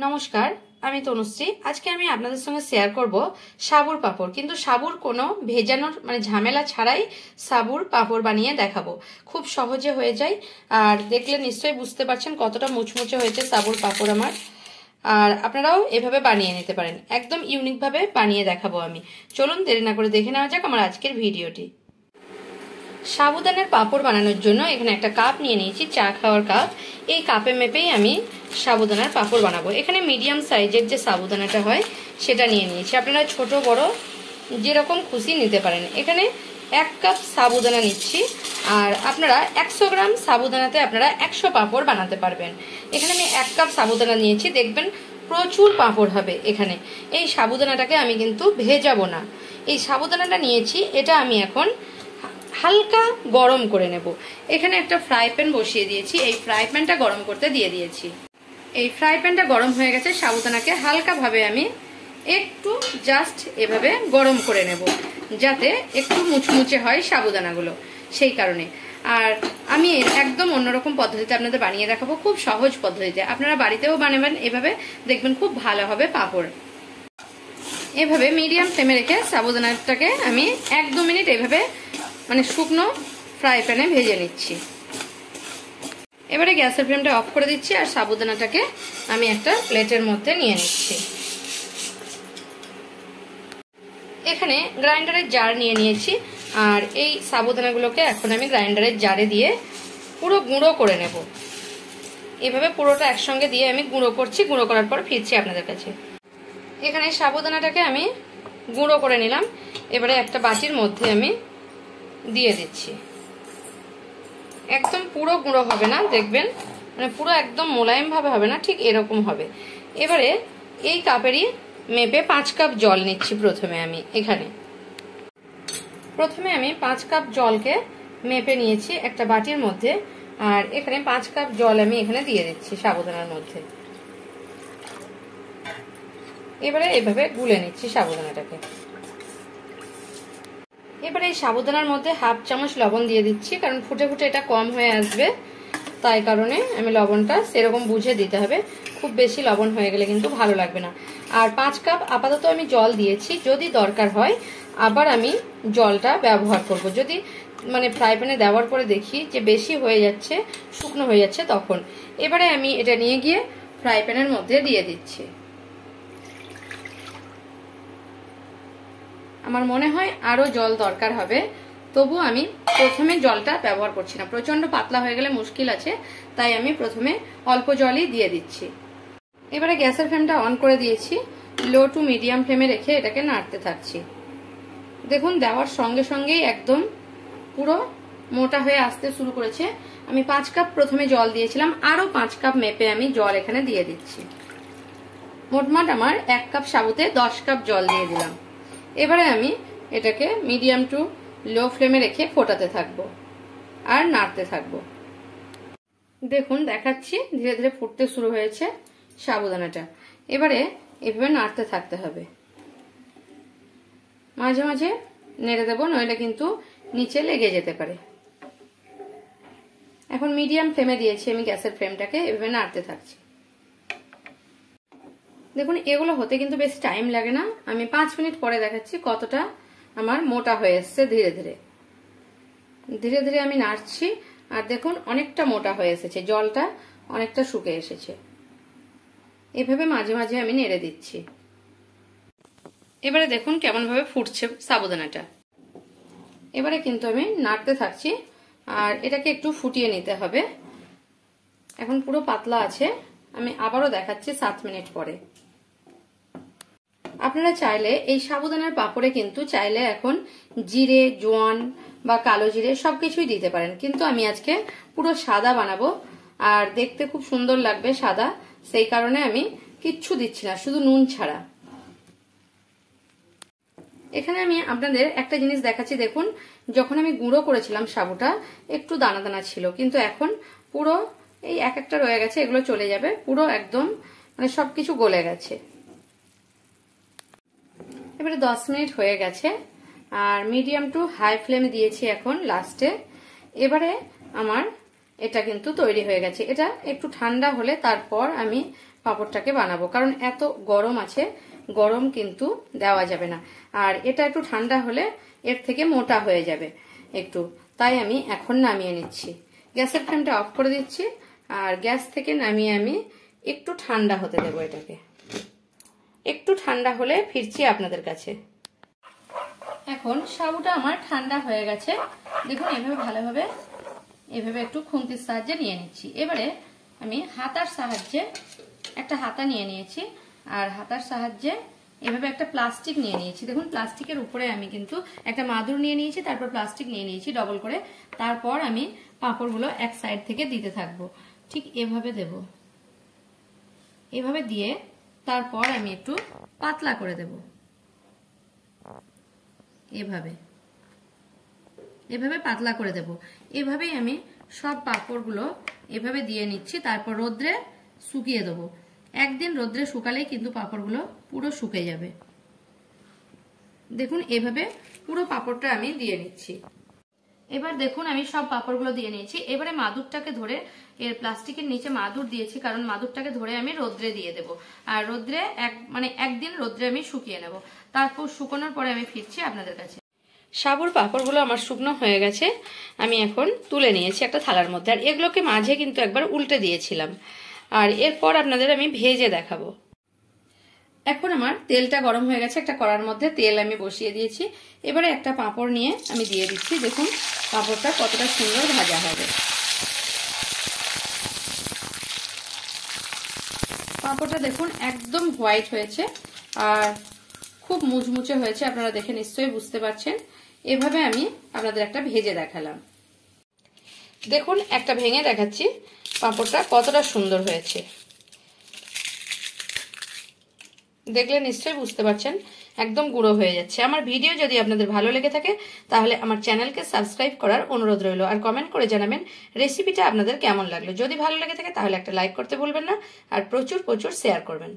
নমস্কার, আমি তনুশ্রী। আজকে আমি আপনাদের সঙ্গে শেয়ার করব সাবুর পাঁপড়। কিন্তু সাবুর কোনো ভেজানোর ঝামেলা ছাড়াই সাবুর পাঁপড় বানিয়ে দেখাবো। খুব সহজে হয়ে যায়, আর দেখলে নিশ্চয়ই বুঝতে পারছেন কতটা মুচমুচে হয়েছে সাবুর পাঁপড় আমার। আর আপনারাও এভাবে বানিয়ে নিতে পারেন, একদম ইউনিক ভাবে বানিয়ে দেখাবো আমি। চলুন দেরি না করে দেখে নেওয়া যাক আমার আজকের ভিডিওটি। সাবুদানার পাঁপড় বানানোর জন্য এখানে একটা কাপ নিয়ে নিয়েছি, চা খাওয়ার কাপ। এই কাপে মেপেই আমি সাবুদানার পাঁপড় বানাবো। এখানে মিডিয়াম সাইজের যে সাবুদানাটা হয় সেটা নিয়ে নিয়েছি। আপনারা ছোট বড় যেরকম খুশি নিতে পারেন। এখানে 1 কাপ সাবুদানা নিচ্ছি, আর আপনারা 100 গ্রাম সাবুদানাতে আপনারা 100 পাঁপড় বানাতে পারবেন। এখানে আমি 1 কাপ সাবুদানা নিয়েছি, দেখবেন প্রচুর পাঁপড় হবে এখানে। এই সাবুদানাটাকে আমি কিন্তু ভেজাবো না। এই সাবুদানাটা নিয়েছি, এটা আমি এখন হালকা গরম করে নেব। এখানে একটা ফ্রাই প্যান বসিয়ে দিয়েছি, এই ফ্রাই প্যানটা গরম করতে দিয়ে দিয়েছি। এই ফ্রাই প্যানটা গরম হয়ে গেছে, সাবুদানাকে হালকাভাবে আমি একটু জাস্ট এভাবে গরম করে নেব, যাতে একটু মুচমুচে হয় সাবুদানাগুলো, সেই কারণে। আর আমি একদম অন্যরকম পদ্ধতিতে আপনাদের বানিয়ে দেখাবো, খুব সহজ পদ্ধতিতে। আপনারা বাড়িতেও বানাবেন এভাবে, দেখবেন খুব ভালো হবে পাঁপড়। এভাবে মিডিয়াম ফ্লেমে রেখে সাবুদানাটাকে আমি 1-2 মিনিট এভাবে শুকনো ফ্রাই প্যানে ভেজে নিচ্ছি। এবারে গ্যাসের ফ্লেমটা অফ করে দিচ্ছি, আর সাবুদানাটাকে আমি একটা প্লেটের মধ্যে নিয়ে নিচ্ছি। এখানে গ্রাইন্ডারের জার নিয়ে নিয়েছি, আর এই সাবুদানাগুলোকে এখন আমি গ্রাইন্ডারের জারে দিয়ে পুরো গুঁড়ো করে নেব। এভাবে পুরোটা একসঙ্গে দিয়ে আমি গুঁড়ো করছি। গুঁড়ো করার পর ফিরছি আপনাদের কাছে। এখানে সাবুদানাটাকে আমি গুঁড়ো করে নিলাম। এবারে একটা বাটির মধ্যে আমি দিয়ে দিচ্ছি। একদম পুরো গুঁড়ো হবে না, দেখবেন পুরো একদম মোলায়েম ভাবে হবে না, ঠিক এরকম হবে। এবারে এই কাপেরই মেপে 5 কাপ জল নিচ্ছি। প্রথমে আমি 5 কাপ জলকে মেপে নিয়েছি একটা বাটির মধ্যে, আর এখানে 5 কাপ জল আমি এখানে দিয়ে দিচ্ছি সাবুদানার মধ্যে। এবারে এভাবে গুলে নিচ্ছি সাবুদানাটাকে। এবারে এই সাবুদানার মধ্যে 1/2 চামচ লবণ দিয়ে দিচ্ছি, কারণ ফুটে ফুটে এটা কম হয়ে আসবে, তাই কারণে আমি লবণটা সেরকম বুঝে দিতে হবে। খুব বেশি লবণ হয়ে গেলে কিন্তু ভালো লাগবে না। আর 5 কাপ আপাতত আমি জল দিয়েছি, যদি দরকার হয় আবার আমি জলটা ব্যবহার করব। যদি ফ্রাই প্যানে দেওয়ার পরে দেখি যে বেশি হয়ে যাচ্ছে, শুকনো হয়ে যাচ্ছে, তখন এবারে আমি এটা নিয়ে গিয়ে ফ্রাই প্যানের মধ্যে দিয়ে দিচ্ছি। আমার মনে হয় আরো জল দরকার হবে, তবু আমি প্রথমে জলটা ব্যবহার করছি না। প্রচন্ড পাতলা হয়ে গেলে মুশকিল আছে, তাই আমি প্রথমে অল্প জলই দিয়ে দিচ্ছি। এবারে গ্যাসের ফ্লেমটা অন করে দিয়েছি, লো টু মিডিয়াম ফ্লেমে রেখে এটাকে নাড়তে থাকছি। দেখুন দেওয়ার সঙ্গে সঙ্গেই একদম পুরো মোটা হয়ে আসতে শুরু করেছে। আমি 5 কাপ প্রথমে জল দিয়েছিলাম, আরো 5 কাপ মেপে আমি জল এখানে দিয়ে দিচ্ছি। মোটমাট আমার 1 কাপ সাবুতে 10 কাপ জল দিয়ে দিলাম। এবারে আমি এটাকে মিডিয়াম টু লো ফ্লেমে রেখে ফোটাতে থাকবো আর নাড়তে থাকবো। দেখুন দেখাচ্ছি, ধীরে ধীরে ফুটতে শুরু হয়েছে সাবুদানাটা। এবারে এভাবে নাড়তে থাকতে হবে, মাঝে মাঝে নেড়ে দেবো, নইলে কিন্তু নিচে লেগে যেতে পারে। এখন মিডিয়াম ফ্লেমে দিয়েছি আমি গ্যাসের ফ্লেমটাকে, এভাবে নাড়তে থাকছি। দেখুন এগুলো হতে কিন্তু বেশি টাইম লাগে না। আমি 5 মিনিট পরে দেখাচ্ছি কতটা আমার মোটা হয়ে এসছে। ধীরে ধীরে ধীরে ধীরে আমি নাড়ছি, আর দেখুন অনেকটা মোটা হয়ে এসেছে, জলটা অনেকটা শুকে এসেছে। এভাবে মাঝে মাঝে আমি নেড়ে দিচ্ছি। এবারে দেখুন কেমন ভাবে ফুটছে সাবুদানাটা। এবারে কিন্তু আমি নাড়তে থাকছি, আর এটাকে একটু ফুটিয়ে নিতে হবে। এখন পুরো পাতলা আছে, আমি আবারও দেখাচ্ছি 7 মিনিট পরে। আপনারা চাইলে এই সাবুদানার পাঁপড়ে কিন্তু চাইলে এখন জিরে, জোয়ান বা কালো জিরে সবকিছুই দিতে পারেন, কিন্তু আমি আজকে পুরো সাদা বানাবো, আর দেখতে খুব সুন্দর লাগবে সাদা, সেই কারণে আমি কিচ্ছু দিচ্ছি না, শুধু নুন ছাড়া। এখানে আমি আপনাদের একটা জিনিস দেখাচ্ছি। দেখুন যখন আমি গুঁড়ো করেছিলাম সাবুটা একটু দানা দানা ছিল, কিন্তু এখন পুরো এই এক একটা রয়ে গেছে, এগুলো চলে যাবে, পুরো একদম সবকিছু গলে গেছে। এবারে 10 মিনিট হয়ে গেছে, আর মিডিয়াম টু হাই ফ্লেমে দিয়েছি এখন লাস্টে। এবারে আমার এটা কিন্তু তৈরি হয়ে গেছে। এটা একটু ঠান্ডা হলে তারপর আমি পাঁপড়টাকে বানাবো, কারণ এত গরম আছে, গরম কিন্তু দেওয়া যাবে না। আর এটা একটু ঠান্ডা হলে এর থেকে মোটা হয়ে যাবে একটু, তাই আমি এখন নামিয়ে নিচ্ছি। গ্যাসের ফ্লেমটা অফ করে দিচ্ছি আর গ্যাস থেকে নামিয়ে আমি একটু ঠান্ডা হতে দেবো এটাকে। একটু ঠান্ডা হলে ফিরছি আপনাদের কাছে। এখন সাবুটা আমার ঠান্ডা হয়ে গেছে, দেখুন এভাবে ভালোভাবে এভাবে একটু খুন্তির সাহায্যে নিয়ে নিচ্ছি। এবারে আমি হাতার সাহায্যে একটা হাতা নিয়ে নিয়েছি আর হাতার সাহায্যে এভাবে একটা প্লাস্টিক নিয়ে নিয়েছি। দেখুন প্লাস্টিকের উপরে আমি কিন্তু একটা মাদুর নিয়ে নিয়েছি, তারপর প্লাস্টিক নিয়ে নিয়েছি ডবল করে। তারপর আমি পাঁপড়গুলো এক সাইড থেকে দিতে থাকবো, ঠিক এভাবে দেব। এভাবে দিয়ে তারপর আমি একটু পাতলা করে দেব, এভাবে এভাবে পাতলা করে দেব। এভাবেই আমি সব পাঁপড়গুলো এভাবে দিয়ে নিচ্ছি। তারপর রোদ্রে শুকিয়ে দেবো। একদিন রোদ্রে শুকালেই কিন্তু পাঁপড়গুলো পুরো শুকে যাবে। দেখুন এভাবে পুরো পাঁপড়টা আমি দিয়ে নিচ্ছি। এবার দেখুন আমি সব পাঁপড়গুলো দিয়ে নিয়েছি। এবারে মাদুরটাকে ধরে, এর প্লাস্টিকের নিচে মাদুর দিয়েছি কারণ মাদুরটাকে ধরে আমি রোদ্রে দিয়ে দেবো। আর রোদ্রে একদিন রোদ্রে আমি শুকিয়ে নেব। তারপর শুকানোর পরে আমি ফিরছি আপনাদের কাছে। সাবুর পাঁপড়গুলো আমার শুকনো হয়ে গেছে, আমি এখন তুলে নিয়েছি একটা থালার মধ্যে। আর এগুলোকে মাঝে কিন্তু একবার উল্টে দিয়েছিলাম। আর এরপর আপনাদের আমি ভেজে দেখাবো। এখন আমার তেলটা গরম হয়ে গেছে, একটা কড়ার মধ্যে তেল আমি বসিয়ে দিয়েছি। এবারে একটা পাঁপড় নিয়ে আমি দিয়ে দিচ্ছি। দেখুন পাঁপড়টা কতটা সুন্দর ভাজা হবে। পাঁপড়টা দেখুন একদম হোয়াইট হয়েছে আর খুব মুচমুচে হয়েছে, আপনারা দেখে নিশ্চয়ই বুঝতে পারছেন। এভাবে আমি আপনাদের একটা ভেজে দেখালাম। দেখুন একটা ভেঙে দেখাচ্ছি পাঁপড়টা কতটা সুন্দর হয়েছে, দেখলে নিশ্চয়ই বুঝতে পারছেন একদম গুঁড়ো হয়ে যাচ্ছে। আমার ভিডিও যদি আপনাদের ভালো লেগে থাকে তাহলে আমার চ্যানেলকে সাবস্ক্রাইব করার অনুরোধ রইল। আর কমেন্ট করে জানাবেন রেসিপিটা আপনাদের কেমন লাগলো। যদি ভালো লেগে থাকে তাহলে একটা লাইক করতে ভুলবেন না আর প্রচুর প্রচুর শেয়ার করবেন।